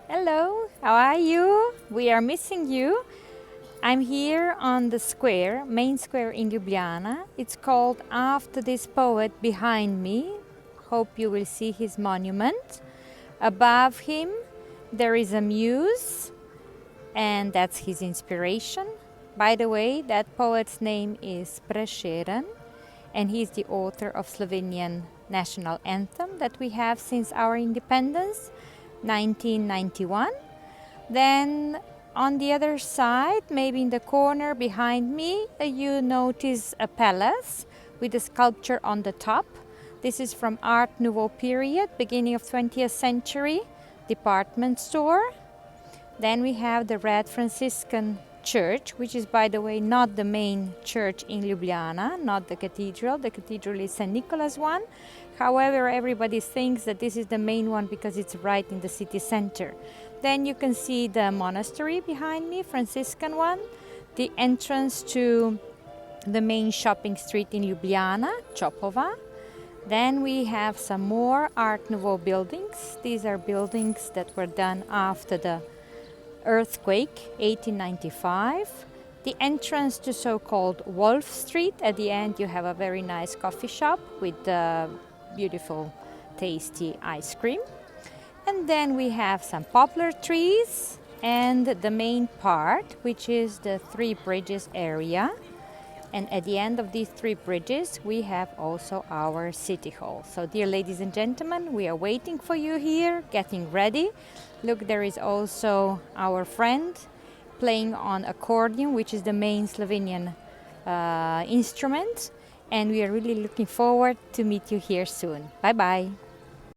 Hello, how are you? We are missing you. I'm here on the square, main square in Ljubljana. It's called after this poet behind me. Hope you will see his monument. Above him, there is a muse, and that's his inspiration. By the way, that poet's name is Prešeren, and he's the author of Slovenian national anthem that we have since our independence, 1991. Then on the other side, maybe in the corner behind me, you notice a palace with a sculpture on the top. This is from Art Nouveau period, beginning of 20th century, department store. Then we have the Red Franciscan Church, which is, by the way, not the main church in Ljubljana, not the cathedral. The cathedral is St. Nicholas one. However, everybody thinks that this is the main one because it's right in the city center. Then you can see the monastery behind me, Franciscan one, the entrance to the main shopping street in Ljubljana, Čopova. Then we have some more Art Nouveau buildings. These are buildings that were done after the earthquake, 1895. The entrance to so-called Wolf Street. At the end you have a very nice coffee shop with beautiful tasty ice cream. And then we have some poplar trees and the main part, which is the Three Bridges area. And at the end of these three bridges, we have also our city hall. So dear ladies and gentlemen, we are waiting for you here, getting ready. Look, there is also our friend playing on accordion, which is the main Slovenian instrument. And we are really looking forward to meet you here soon. Bye-bye.